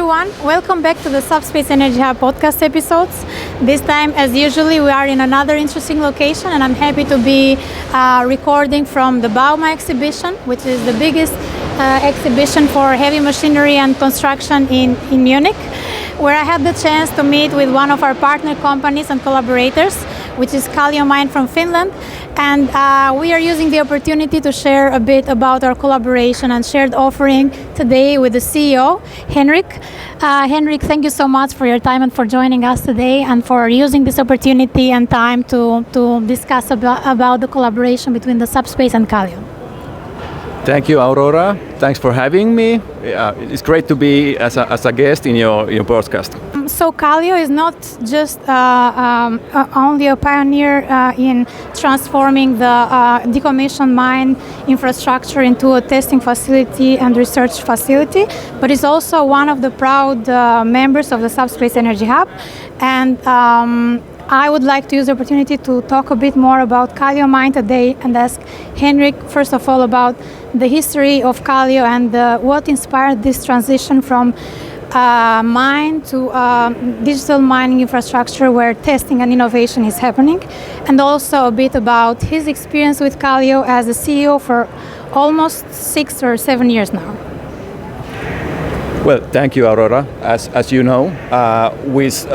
everyone, welcome back to the SubSpace Energy Hub podcast episodes. This time, as usually, we are in another interesting location, and I'm happy to be recording from the Bauma exhibition, which is the biggest exhibition for heavy machinery and construction in Munich, where I had the chance to meet with one of our partner companies and collaborators, which is Callio mine from Finland. And we are using the opportunity to share a bit about our collaboration and shared offering today with the CEO, Henrik. Henrik, thank you so much for your time and for joining us today and for using this opportunity and time to discuss about the collaboration between the SubSpace and Callio. Thank you, Aurora. Thanks for having me. It's great to be as a guest in your podcast. So Callio is not just only a pioneer in transforming the decommissioned mine infrastructure into a testing facility and research facility, but is also one of the proud members of the SubSpace Energy Hub. And I would like to use the opportunity to talk a bit more about Callio mine today and ask Henrik, first of all, about the history of Callio and what inspired this transition from mine to digital mining infrastructure where testing and innovation is happening, and also a bit about his experience with Callio as a CEO for almost 6 or 7 years now. Well, thank you, Aurora. As you know, with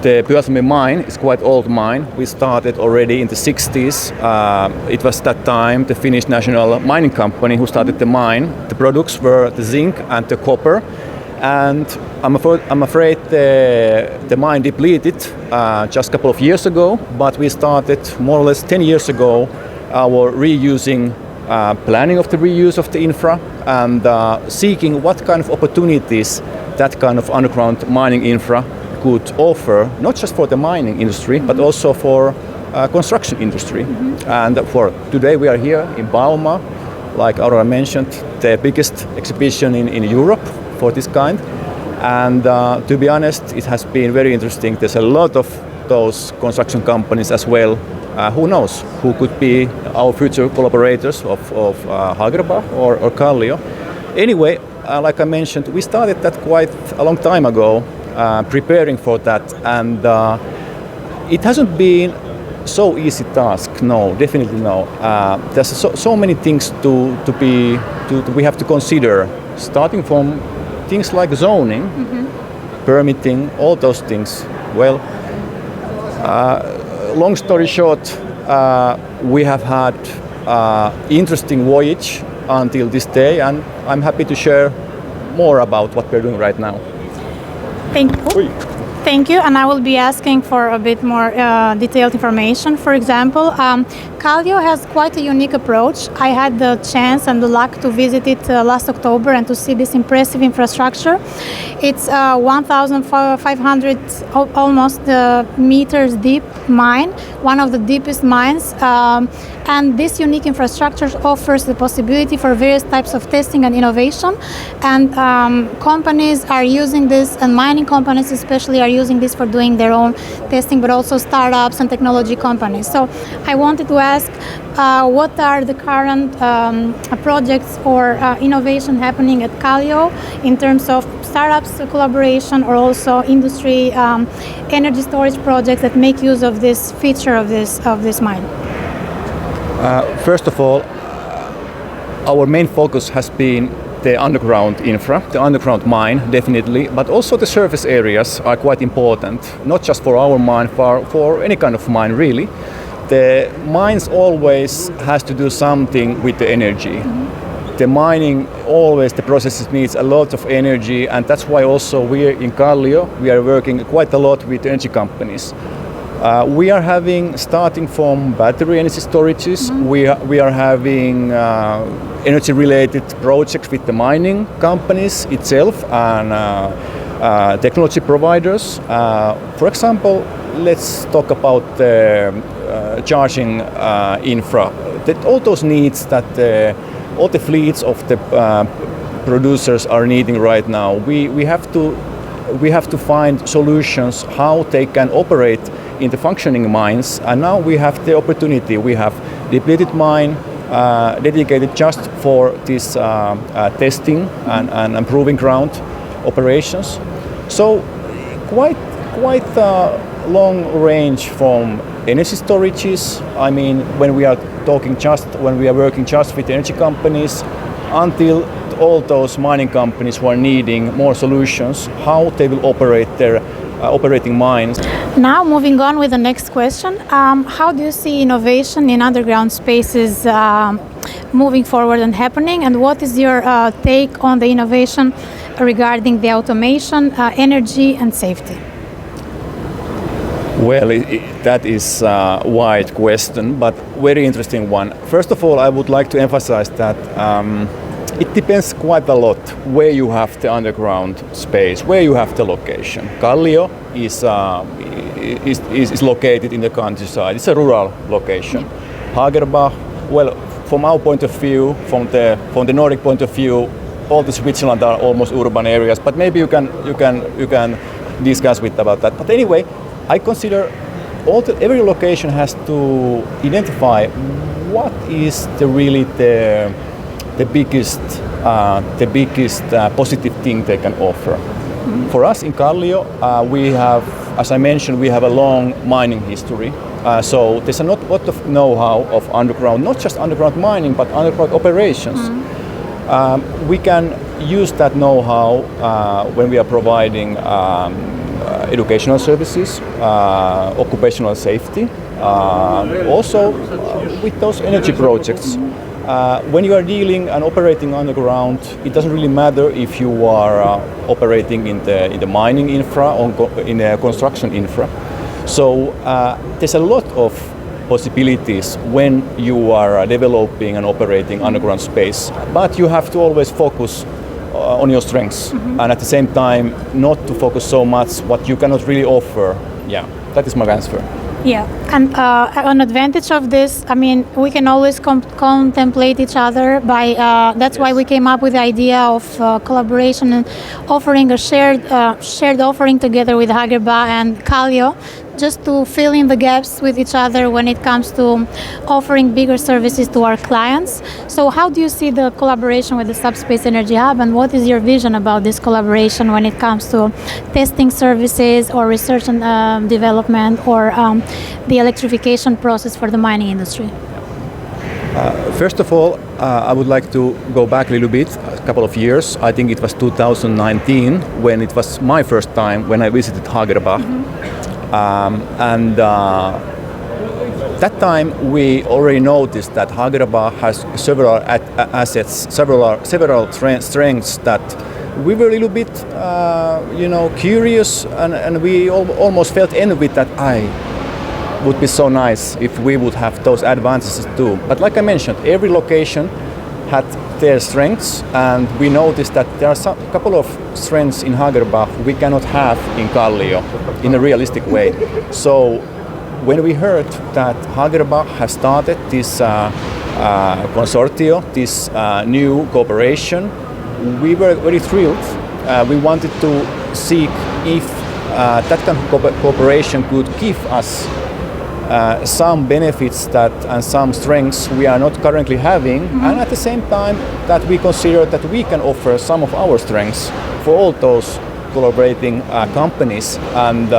the Pyhäsalmi mine is quite old mine. We started already in the 60s. It was that time the Finnish national mining company who started the mine. The products were the zinc and the copper. And I'm afraid the mine depleted just a couple of years ago, but we started more or less 10 years ago our reusing planning of the reuse of the infra and seeking what kind of opportunities that kind of underground mining infra could offer, not just for the mining industry, but also for construction industry. And for today we are here in Bauma, like Aurora mentioned, the biggest exhibition in Europe for this kind. And to be honest, it has been very interesting. There's a lot of those construction companies as well. Who knows who could be our future collaborators of Hagerbach or Callio. Anyway, like I mentioned, we started that quite a long time ago, preparing for that, and it hasn't been so easy task. No, definitely no. There's so many things we have to consider, starting from things like zoning, permitting, all those things. Well. Long story short, we have had interesting voyage until this day, and I'm happy to share more about what we're doing right now. Thank you, and I will be asking for a bit more detailed information. For example, Callio has quite a unique approach. I had the chance and the luck to visit it last October and to see this impressive infrastructure. It's 1,500 almost meters deep mine, one of the deepest mines. And this unique infrastructure offers the possibility for various types of testing and innovation. And companies are using this, and mining companies especially are using this for doing their own testing, but also startups and technology companies. So I wanted to ask, what are the current projects or innovation happening at Callio in terms of startups collaboration or also industry energy storage projects that make use of this feature of this mine? First of all, our main focus has been the underground infra, the underground mine, definitely, but also the surface areas are quite important, not just for our mine, for any kind of mine, really. The mines always has to do something with the energy. The mining always, the process needs a lot of energy, and that's why also we in Callio, we are working quite a lot with energy companies. We are having, starting from battery energy storages, we are having energy-related projects with the mining companies itself and technology providers. For example, let's talk about the charging infra. All those needs that all the fleets of the producers are needing right now. We have to find solutions how they can operate in the functioning mines, and now we have the opportunity. We have depleted mine dedicated just for this testing and proving ground. operations. So quite long range from energy storages. I mean, when we are working just with energy companies, until all those mining companies who are needing more solutions, how they will operate their operating mines. Now, moving on with the next question, how do you see innovation in underground spaces moving forward and happening, and what is your take on the innovation regarding the automation, energy and safety? Well, that is a wide question, but very interesting one. First of all, I would like to emphasize that it depends quite a lot where you have the underground space, where you have the location. Callio is located in the countryside. It's a rural location. Hagerbach, well, from our point of view, from the Nordic point of view, all the Switzerland are almost urban areas. But maybe you can discuss about that. But anyway, I consider every location has to identify what is really the biggest positive thing they can offer. Mm-hmm. For us in Callio, we have, as I mentioned, we have a long mining history. So there's a lot of know-how of underground, not just underground mining, but underground operations. Mm-hmm. We can use that know-how when we are providing educational services, occupational safety, also with those energy projects. When you are dealing and operating underground, it doesn't really matter if you are operating in the mining infra or in the construction infra. So there's a lot of possibilities when you are developing and operating underground space, but you have to always focus on your strengths, mm-hmm. and at the same time not to focus so much what you cannot really offer. Yeah, that is my answer. Yeah, and an advantage of this, I mean, we can always contemplate each other by, that's why we came up with the idea of collaboration and offering a shared offering together with Hagerbach and Callio, just to fill in the gaps with each other when it comes to offering bigger services to our clients. So how do you see the collaboration with the SubSpace Energy Hub, and what is your vision about this collaboration when it comes to testing services or research and development or the electrification process for the mining industry? First of all, I would like to go back a little bit, a couple of years. I think it was 2019 when it was my first time when I visited Hagerbach. Mm-hmm. That time we already noticed that Hagerbach has several assets, several strengths that we were a little bit, curious, and we almost felt envy that would be so nice if we would have those advantages too. But like I mentioned, every location had their strengths, and we noticed that there are a couple of strengths in Hagerbach we cannot have in Callio in a realistic way. So when we heard that Hagerbach has started this consortium, this new cooperation, we were very thrilled. We wanted to see if that kind of cooperation could give us some benefits and some strengths we are not currently having, mm-hmm. and at the same time that we consider that we can offer some of our strengths for all those collaborating companies, and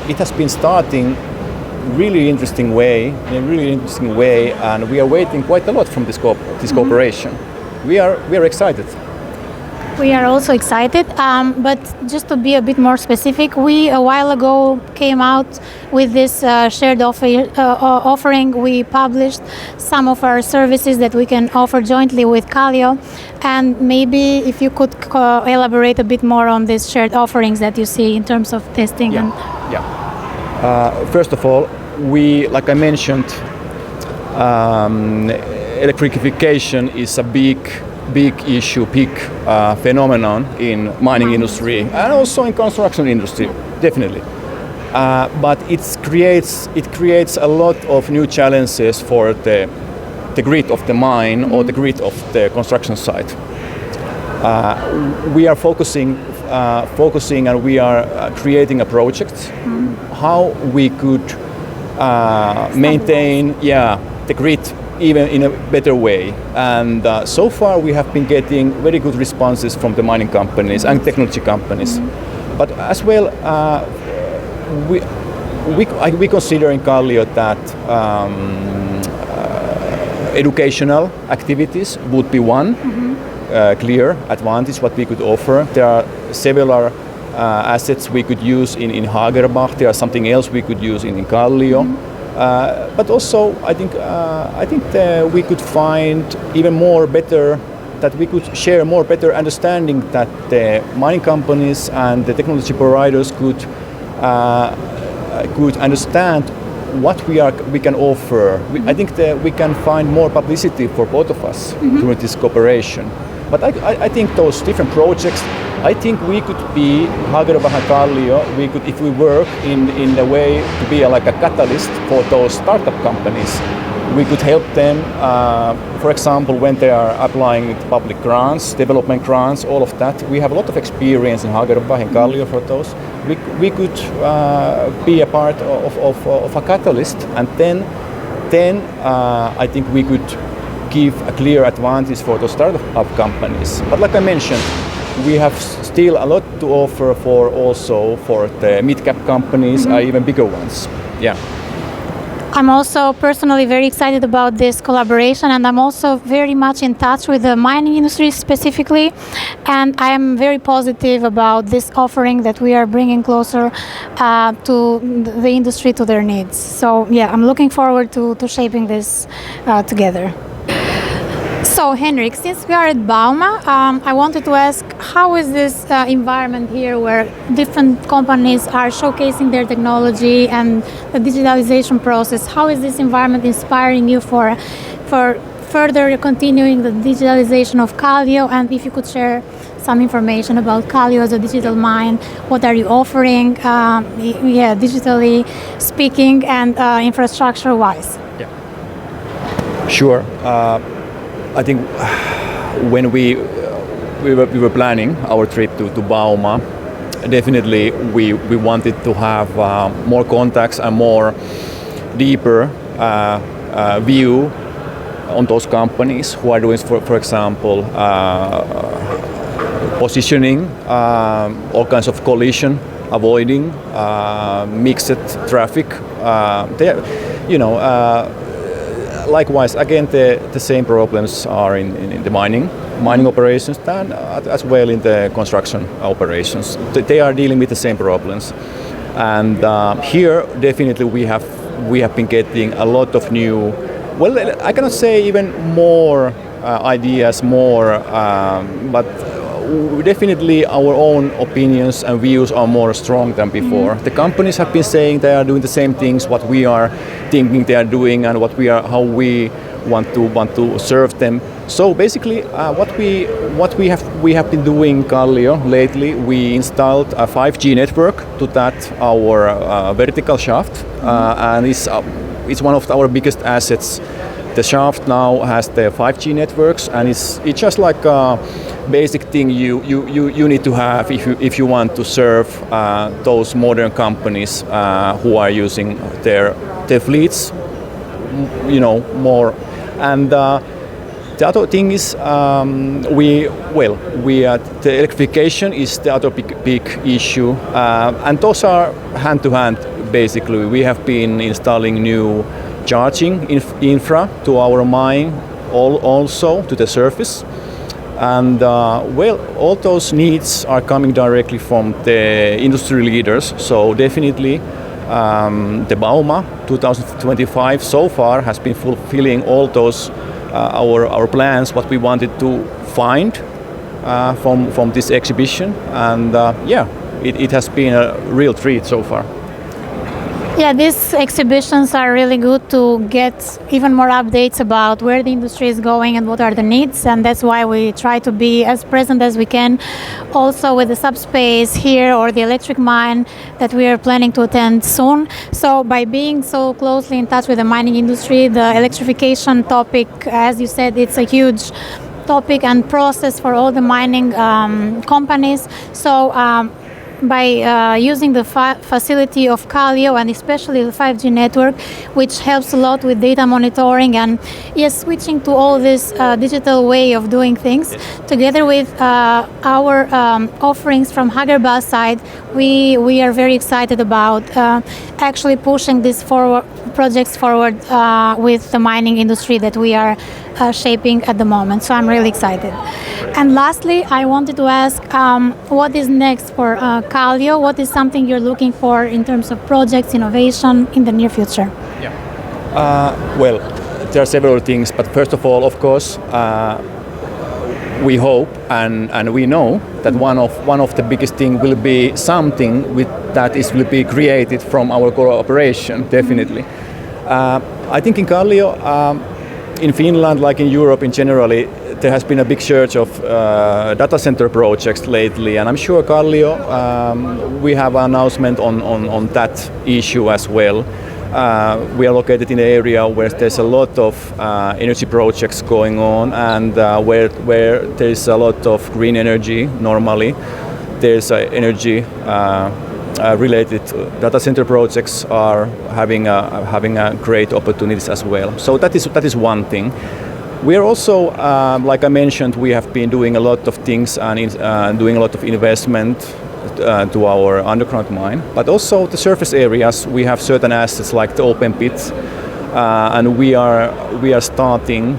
it has been starting in a really interesting way, and we are waiting quite a lot from this mm-hmm. cooperation. We are excited. We are also excited, but just to be a bit more specific, we a while ago came out with this shared offering. We published some of our services that we can offer jointly with Callio, and maybe if you could elaborate a bit more on these shared offerings that you see in terms of testing. First of all, we, like I mentioned, electrification is a big issue, big phenomenon in mining industry and also in construction industry, definitely. But it creates a lot of new challenges for the grid of the mine, mm-hmm. or the grid of the construction site. We are focusing and we are creating a project, mm-hmm. how we could maintain the grid even in a better way. And so far we have been getting very good responses from the mining companies and technology companies. But as well, we consider in Callio that educational activities would be one clear advantage what we could offer. There are several assets we could use in Hagerbach. There are something else we could use in Callio. But also, I think that we could find even more better, that we could share more better understanding that the mining companies and the technology providers could understand what we can offer. I think that we can find more publicity for both of us through this cooperation. But I think those different projects, I think we could be, Hagerbach and Callio, we could, if we work in a way to be like a catalyst for those startup companies, we could help them, for example, when they are applying public grants, development grants, all of that. We have a lot of experience in Hagerbach and Callio for those. We could be a part of a catalyst, and then I think we could give a clear advantage for the startup companies. But like I mentioned, we have still a lot to offer for the mid-cap companies, even bigger ones. Yeah. I'm also personally very excited about this collaboration, and I'm also very much in touch with the mining industry specifically, and I am very positive about this offering that we are bringing closer to the industry, to their needs. So yeah, I'm looking forward to shaping this together. So Henrik, since we are at Bauma, I wanted to ask, how is this environment here where different companies are showcasing their technology and the digitalization process? How is this environment inspiring you for further continuing the digitalization of Callio? And if you could share some information about Callio as a digital mine, what are you offering, digitally speaking and infrastructure-wise? Yeah. Sure. I think when we were planning our trip to Bauma, definitely we wanted to have more contacts and more deeper view on those companies who are doing, for example, positioning, all kinds of collision avoiding, mixed traffic. Likewise, again, the same problems are in the mining operations and as well in the construction operations. They are dealing with the same problems, and here definitely we have been getting a lot of new. Well, I cannot say even more ideas, but definitely our own opinions and views are more strong than before. The companies have been saying they are doing the same things what we are thinking they are doing and how we want to serve them. So basically, what we have been doing in Callio lately, we installed a 5G network to that our vertical shaft, and it's one of our biggest assets. The shaft now has the 5G networks, and it's just like a basic thing you need to have if you want to serve those modern companies who are using their fleets, more. And the other thing is the electrification is the other big issue, and those are hand to hand. Basically, we have been installing new charging infra to our mine, also to the surface, and all those needs are coming directly from the industry leaders. So definitely the Bauma 2025 so far has been fulfilling all those our plans, what we wanted to find from this exhibition, and it has been a real treat so far. Yeah, these exhibitions are really good to get even more updates about where the industry is going and what are the needs, and that's why we try to be as present as we can also with the SubSpace here or the electric mine that we are planning to attend soon. So by being so closely in touch with the mining industry, the electrification topic, as you said, it's a huge topic and process for all the mining companies. So using the facility of Callio and especially the 5G network, which helps a lot with data monitoring and switching to all this digital way of doing things. Together with our offerings from Hagerbus side, we are very excited about actually pushing these projects forward with the mining industry that we are shaping at the moment. So I'm really excited. And lastly, I wanted to ask, what is next for Callio? What is something you're looking for in terms of projects, innovation in the near future? Yeah. Well, there are several things, but first of all, of course, we hope and we know that one of the biggest thing will be something will be created from our cooperation, definitely. I think in Callio, in Finland, like in Europe in generally, there has been a big surge of data center projects lately, and I'm sure Callio, we have an announcement on that issue as well. We are located in an area where there's a lot of energy projects going on, and where there's a lot of green energy normally. There's energy related data center projects are having a great opportunities as well. So that is one thing. We are also, like I mentioned, we have been doing a lot of things and doing a lot of investment to our underground mine, but also the surface areas. We have certain assets like the open pits, and we are starting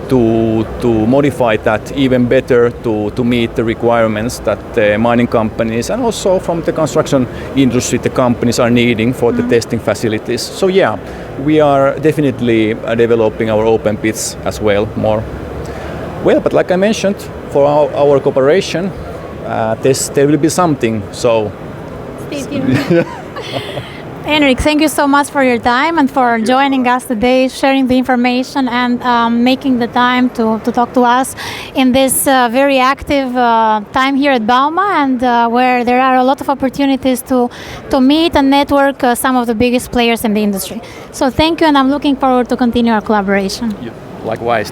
to modify that even better to meet the requirements that the mining companies and also from the construction industry, the companies are needing for the testing facilities. So yeah, we are definitely developing our open pits as well more. Well, but like I mentioned, for our cooperation, there will be something. So stay tuned. Henrik, thank you so much for your time and for joining us today, sharing the information and making the time to talk to us in this very active time here at Bauma, and where there are a lot of opportunities to meet and network some of the biggest players in the industry. So thank you, and I'm looking forward to continue our collaboration. Likewise.